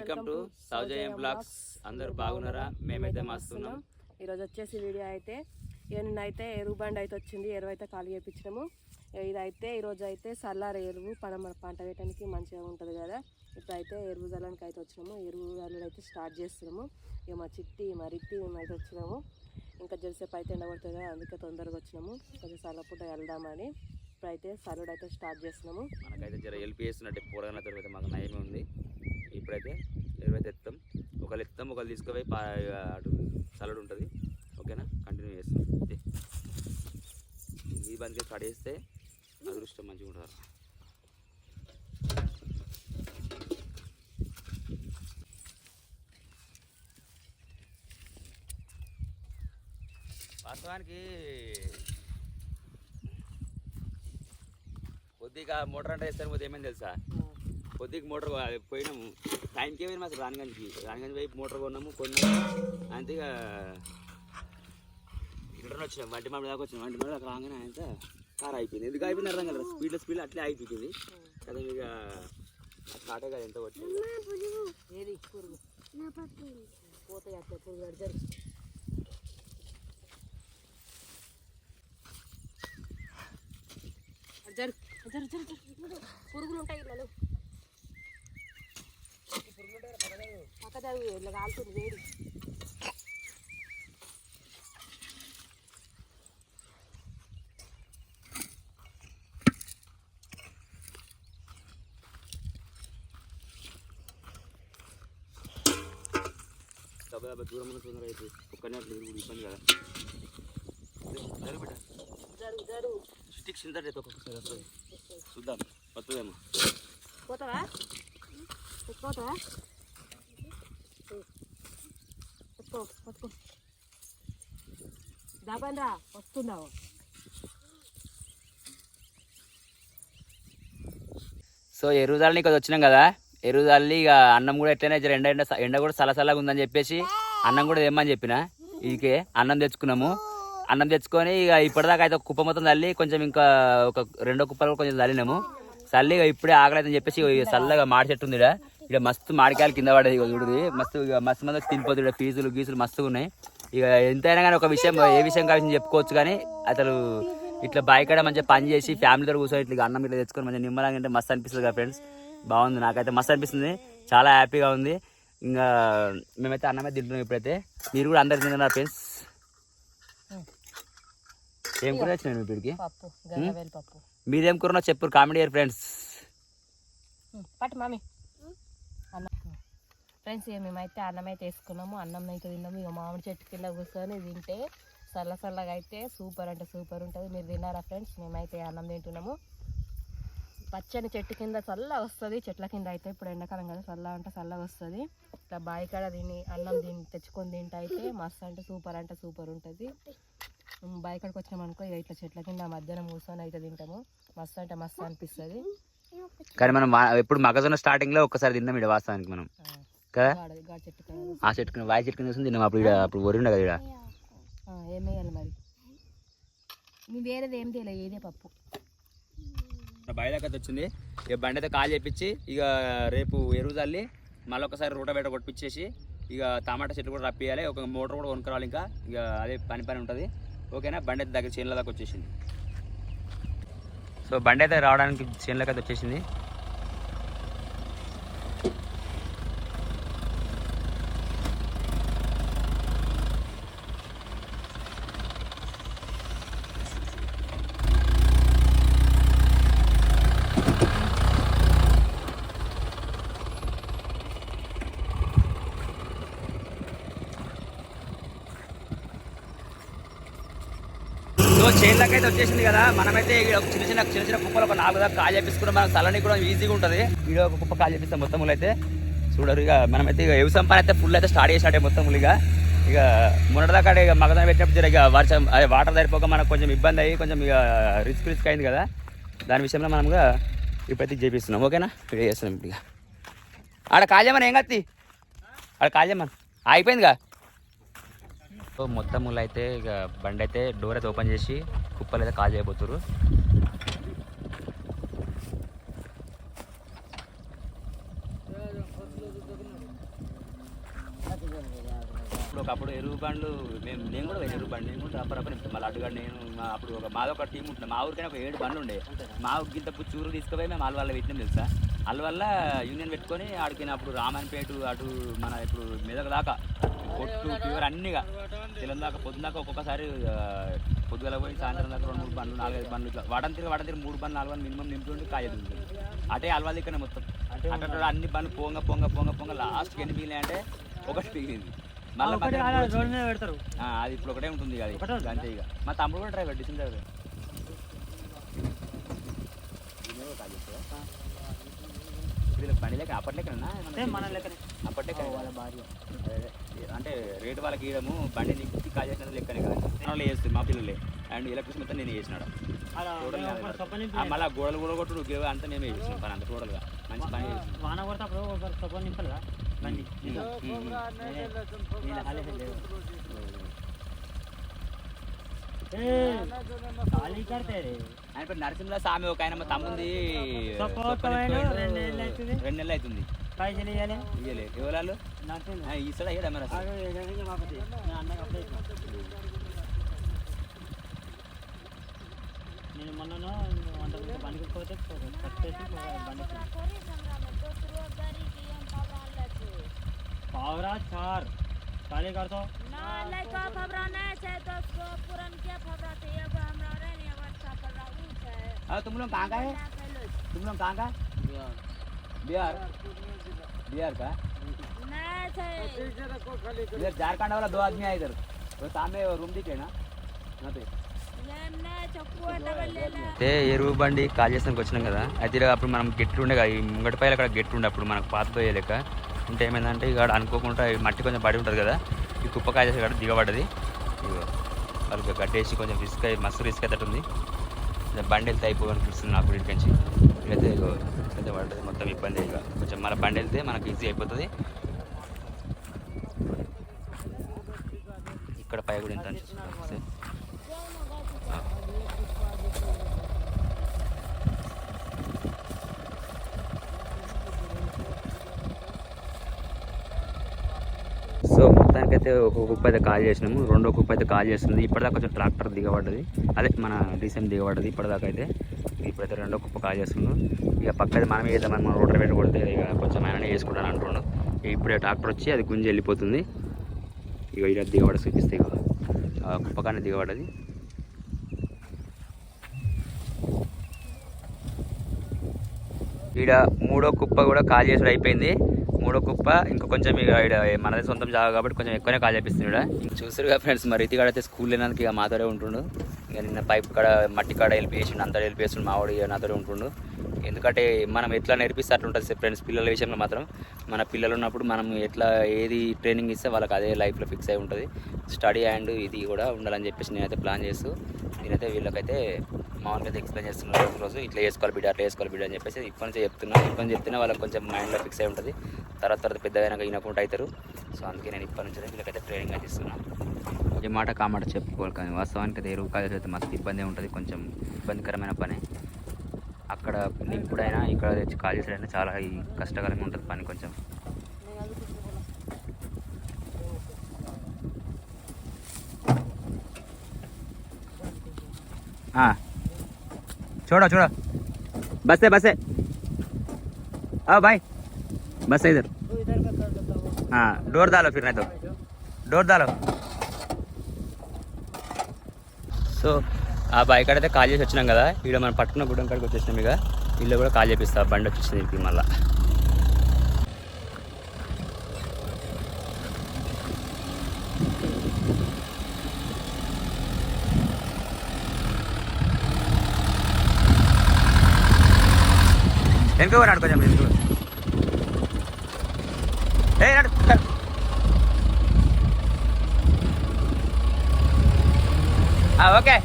Welcome to సౌజన్యం blogs. అందరూ బాగున్నారా? మేమైతే మస్తున్నాం. ఈరోజు వచ్చేసి వీడియో అయితే నిన్నైతే ఎరువు బండి అయితే వచ్చింది. ఎరువు అయితే ఖాళీ చేయించినాము. ఇదైతే ఈరోజు అయితే సల్లార ఎరువు మన పంట వేయడానికి మంచిగా ఉంటుంది కదా. ఇప్పుడైతే ఎరువు జల్లానికి అయితే వచ్చినాము. ఎరువు జల్లడం అయితే స్టార్ట్ చేస్తున్నాము. ఇక మా చిట్టి మా రిట్టి మేమైతే వచ్చినాము. ఇంకా జలసేపు అయితే ఎండబడుతుంది కదా, అందుకే తొందరగా వచ్చినాము. కొంచెం సల్లపుట్ట వెళ్దామని ఇప్పుడైతే సల్లుడు అయితే స్టార్ట్ చేస్తున్నాము. మనకైతే జర హెల్ప్ చేస్తున్నట్టు పూరగానే తర్వాత మాకు నయమే ఉంది. ఇప్పుడైతే ఎరువైతే ఎత్తాం, ఒకళ్ళు ఎత్తాం, ఒకళ్ళు తీసుకుపోయి అటు సల్లుడు ఉంటుంది. ఓకేనా, కంటిన్యూ చేస్తాం. ఈ బండికి కడేస్తే అదృష్టం మంచిగా ఉంటారు. వాస్తవానికి కొద్దిగా మోటార్ అంటే వేస్తాను పోతే ఏమైంది తెలుసా, కొద్దిగా మోటార్ పోయినాము టైంకి పోయినాము. అసలు రాణిగంజ్ పోయి మోటార్ కొన్నాము అంతే. ఇక రిటర్న్ వచ్చినాం, వంటి మామిడి దాకా వచ్చినాం. వంటి మామిడి దాకా రాగానే ఆయన కార్ అయిపోయింది. ఎందుకు అయిపోయింది అర్థం కదా, స్పీడ్ అట్లే అయిపోయింది కదా. ఇక స్టార్ట్ కదా ఎంత వచ్చింది. పురుగులు ఉంటాయి ఇళ్ళలో పక్క చదువు ఇట్లా కాలుతుంది వేడి. దూరం తొందరగా అయితే ఒక్కనే అట్లా ఇబ్బంది కదా. జరుగు స్టిక్స్ ఇంత ఒక్కొక్కసారి వస్తుంది, చూద్దాం వస్తుందేమో. పోతావా పట్టుకో దాబండ్రా వస్తున్నావు. సో ఎరువు చల్లని ఇక్కడ వచ్చినాం కదా. ఎరువు చల్లి ఇక అన్నం కూడా ఎట్లయినా ఎండ కూడా సలసలగా ఉందని చెప్పేసి అన్నం కూడా తెమ్మని చెప్పిన. ఇదికే అన్నం తెచ్చుకున్నాము. అన్నం తెచ్చుకొని ఇక ఇప్పటిదాకా అయితే ఒక కుప్ప మొత్తం చల్లి కొంచెం ఇంకా ఒక రెండో కుప్పలు కొంచెం చల్లినాము. చల్లి ఇక ఇప్పుడే ఆకలి చెప్పేసి చల్లగా మాడి చెట్టు ఉంది. ఇక్కడ మస్తు మాడికాయలు కింద పడేది. ఇక చూడుది మస్తు మంది తినిపోతుంది. ఫీజులు గీసులు మస్తుగా ఉన్నాయి. ఇక ఎంతైనా కానీ ఒక విషయం, ఏ విషయం కావాల్సింది చెప్పుకోవచ్చు. కానీ అసలు ఇట్లా బాయికాడ మంచిగా పని చేసి ఫ్యామిలీతో కూర్చొని ఇట్లా అన్నం ఇట్లా తెచ్చుకొని మంచిగా నిమ్మలంగా అంటే మస్తు అనిపిస్తుంది కదా ఫ్రెండ్స్. బాగుంది, నాకైతే మస్తు అనిపిస్తుంది, చాలా హ్యాపీగా ఉంది. ఇంకా మేమైతే అన్నమే తింటున్నాం ఇప్పుడైతే. మీరు కూడా అందరు తింటున్నారు ఫ్రెండ్స్. ఏం కూర వచ్చినాయి ఇప్పటికి? మీరేం కూర చెప్పు, కామెడీ ఫ్రెండ్స్. పట్టు మామి ఫ్రెండ్స్. ఇక మేమైతే అన్నం అయితే వేసుకున్నాము. అన్నం అయితే తిన్నాము. ఇక మామిడి చెట్టు కింద కూర్చొని తింటే చల్లగా అయితే సూపర్ అంటే సూపర్ ఉంటుంది. మీరు తిన్నారా ఫ్రెండ్స్? మేమైతే అన్నం తింటున్నాము. పచ్చని చెట్టు కింద చల్ల వస్తుంది. చెట్ల కింద అయితే ఇప్పుడు ఎండాకాలం కదా, చల్లగా వస్తుంది. ఇట్లా బాయికాడ అన్నం తెచ్చుకొని తింటే అయితే మస్తు అంటే సూపర్ ఉంటుంది. బాయికాడికి వచ్చినామనుకో ఇక ఇట్లా చెట్ల కింద మధ్యాహ్నం కూర్చొని అయితే తింటాము. మస్తు అంటే మస్తు అనిపిస్తుంది. కానీ మనం ఎప్పుడు మగజొన్న స్టార్టింగ్ లో ఒక్కసారి తిన్నాం ఇక్కడ వాస్తవానికి మనం కదా. ఆ చెట్టు వాయి చెట్టు చూసి తిన్నాం. అప్పుడు వరి ఉండే కదా. ఏమేయాలి మరి? మీ వేరేది ఏం తెలియదు, ఏదే పప్పు. బాయి దాకా వచ్చింది. ఇక బండి అయితే కాల్ చేపించి ఇక రేపు ఎరువు చల్లి మళ్ళీ ఒకసారి రోట బయట కొట్టించేసి ఇక టమాటా చెట్లు కూడా రప్పియాలి. ఒక మోటార్ కూడా కొనుక్కోవాలి. ఇంకా ఇక అదే పని ఉంటుంది. ఓకేనా, బండి అయితే దగ్గర చేనుల దాకా వచ్చేసింది. సో బండి అయితే రావడానికి చేనులకి అయితే వచ్చేసింది. చేనులకి అయితే వచ్చేసింది కదా. మనమైతే చిన్న చిన్న కుప్పలు ఒక 4 దాకా కాల్ చేపించుకుంటాం. మనం చల్లని కూడా ఈజీగా ఉంటుంది. వీడియో ఒక కుప్ప కాల్ చేపిస్తాం మొత్తం అయితే చూడరు. ఇక మనమైతే ఇక వ్యవసాయం పని అయితే ఫుల్ అయితే స్టార్ట్ చేసినట్టే మొత్తం. ఇక మొన్నటిదాకా ఇక మగదాన్ని పెట్టినప్పుడు ఇక వర్షం అదే వాటర్ సరిపోక మనకు కొంచెం ఇబ్బంది అయ్యి కొంచెం ఇక రిస్క్ అయింది కదా. దాని విషయంలో మనం ఇప్పుడైతే చేపిస్తున్నాం. ఓకేనా, వీడియో చేస్తున్నాం. ఇప్పుడు ఇక ఆడ కాల్ చేయమని ఏం కత్తి ఆడ కాల్ చేయమని అయిపోయిందిగా. సో మొత్తం అయితే ఇక బండి అయితే డోర్ అయితే ఓపెన్ చేసి కుప్పలు అయితే కాల్ చేయబోతున్నారు. అప్పుడు ఎరువు బండ్లు నేను కూడా ఎరువు బండి నేను కూడా అప్పుడు మళ్ళీ అటుగా నేను అప్పుడు మాదొక టీం ఉంటుంది మా ఊరికైనా ఒక 7 బండ్లు ఉండే మా ఊరికి ఇంత చూరు తీసుకుపోయి మేము వాళ్ళ పెట్టినాం తెలుసా వల్ల యూనియన్ పెట్టుకొని ఆడికి అప్పుడు రామన్పేట అటు మన ఇప్పుడు మెదక్ దాకా పొట్టు ఫీవర్ అన్నీగా తెలం దాకా పొద్దున దాకా ఒక్కొక్కసారి పొద్దుగల పోయి సాయంత్రం దాకా 2-3 బండ్లు 4-5 బండ్లు ఇట్లా వాడని తిరిగి 3 బండ్లు 4 బండ్లు మినిమం నింపుతుంటే కాయదు అటే అలవాళ్ళు ఇక్కడ మొత్తం అంటే అన్ని బండ్లు పొంగ లాస్ట్కి ఎన్ని మిగిలినాయి అంటే ఒకటి మిగిలింది మళ్ళీ పెడతారు అది ఇప్పుడు ఒకటే ఉంటుంది అది అంతే ఇక మా తమ్ముడు కూడా డ్రైవర్ డిసెంట్ డ్రైవర్ బండి లెక్క అప్పట్లెక్కనా అప్పట్లెక్క వాళ్ళ భార్య అంటే రేటు వాళ్ళకి ఇవ్వడము బండి నింపి కాల్ చేసిన లెక్కనే కదా వాళ్ళు చేస్తుంది మా పిల్లలే అండ్ ఎలక్ట్రిసిటీ మొత్తం నేను చేసినాడు మళ్ళీ గోడలు కూడా కొట్టుడు అంతా మేమే చేసినాం పని అంత టోటల్గా మంచి పని వాన కొడితే అప్పుడు సపోర్ట్ నింపాలిగా బండి ఆయన పేరు నరసింహ స్వామి ఒక ఆయన మా తమ్ముంది 2 నెలలు అవుతుంది ఇవ్వలే ఎవరు ఇస్తాడు అయ్యాడు మరి నేను మొన్న పనికిపోతే पावरा 4 काले कर दो ना लइका खबरा नहीं है तो पुरन के खबरा थे एगो हमरा रे ने व्हाट्सएप पर रहू है हां तुम लोग कहां का है बिहार का नहीं थे इधर झारखंड वाला 2 आदमी है इधर वो सामने रूम दिखे ना ना पे ఎరువు బండి కాల్ చేసానికి వచ్చినాం కదా అయితే అప్పుడు మనం గెట్లు ఉండే కదా ఈ ముంగటిపైలు అక్కడ గెట్లు ఉండే అప్పుడు మనకు పాత పోయేలేక ఉంటే ఏమైందంటే ఇక అనుకోకుండా మట్టి కొంచెం పడి ఉంటుంది కదా ఈ కుప్ప కాయ చేసే కాడ దిగబడ్డది వాళ్ళకి గడ్డేసి కొంచెం రిస్క్ అయ్యి మస్తు రిస్క్ అయితే ఉంది బండి వెళ్తే అయిపోవనిపిస్తుంది నాకు ఇంటి నుంచి ఇక్కడైతే కొంచెం పడ్డది మొత్తం ఇబ్బంది ఇక కొంచెం మన బండి వెళ్తే మనకి ఈజీ అయిపోతుంది ఇక్కడ పై కూడా ఇంత సో మొత్తానికైతే ఒక కుప్ప అయితే కాల్ చేసినాము రెండో కుప్ప అయితే కాల్ చేస్తుంది ఇప్పటిదాకా కొంచెం ట్రాక్టర్ దిగబడ్డది అదే మన డీసీఎం దిగబడ్డది ఇప్పటిదాకా అయితే ఇప్పుడైతే రెండో కుప్ప కాల్ చేస్తున్నాం ఇక పక్కది మనమే చేద్దామని మనం రోడ్డు పెట్టి కొడితే ఇక కొంచెం ఆయననే చేసుకుంటాను అంటున్నాడు ఇప్పుడే ట్రాక్టర్ వచ్చి అది గుంజి వెళ్ళిపోతుంది ఇక ఇలా దిగబడ చూపిస్తే ఇక కుప్పకాన్ని దిగబడ్డది ఈడ మూడో కుప్ప కూడా కాల్ చేసుడు అయిపోయింది మూడో కుప్ప ఇంకా కొంచెం ఇక మనదే సొంతం జాగా కాబట్టి కొంచెం ఎక్కువనే కాల్ చేపిస్తుంది ఇక్కడ చూసారుగా ఫ్రెండ్స్ మరి ఇతి కాడ అయితే స్కూల్ లేనందుకు ఇక మాతోనే ఉంటుండు ఇక నిన్న పైప్ కాడ మట్టి కాడ వెళ్ళిపోయేసిండు అంతా వెళ్ళిపోయేస్తుండు మావాడు ఇక నాతోనే ఉంటుండు ఎందుకంటే మనం ఎట్లా నేర్పిస్తే అట్లా ఉంటుంది ఫ్రెండ్స్ పిల్లల విషయంలో మాత్రం మన పిల్లలు ఉన్నప్పుడు మనం ఎట్లా ఏది ట్రైనింగ్ ఇస్తే వాళ్ళకి అదే లైఫ్లో ఫిక్స్ అయి ఉంటుంది స్టడీ అండ్ ఇది కూడా ఉండాలని చెప్పేసి నేనైతే ప్లాన్ చేస్తూ నేనైతే వీళ్ళకైతే మామూలుగా అయితే ఎక్స్ప్లెయిన్ చేస్తున్నాను రోజు ఇట్లా చేసుకోవాలి బిడ్డ అట్లా చేసుకోవాలి బిడ్డ అని చెప్పేసి ఇప్పటి నుంచి చెప్తున్నా వాళ్ళకి కొంచెం మైండ్లో ఫిక్స్ అయి ఉంటుంది తర్వాత పెద్దగా వినకుండా అవుతారు సో అందుకే నేను ఇప్పటి నుంచి వీళ్ళకైతే ట్రైనింగ్ అయితే ఇస్తున్నాను ఈ మాట కామాట చెప్పుకోవాలి కానీ వాస్తవానికి అయితే ఎరువు కాలేజ్ అయితే మస్తు ఇబ్బంది ఉంటుంది కొంచెం ఇబ్బందికరమైన పని అక్కడ నింపుడైనా ఇక్కడ తెచ్చి కాల్ చేసేదైనా చాలా కష్టకరంగా ఉంటుంది పని కొంచెం छोड़ो बस है आओ भाई बस है इधर हाँ डोर डालो फिर नहीं तो डोर डालो సో ఆ బైక్ అయితే కాల్ చేసి వచ్చినాం కదా ఇక్కడ మనం పట్టుకున్న గుడ్డం కాడికి వచ్చేసినాం ఇక ఇల్లు కూడా కాల్ చేపిస్తా బండి వచ్చేసింది ఇంటికి మళ్ళీ వెనుక నాడు కొంచెం ఏ నాడు ఓకే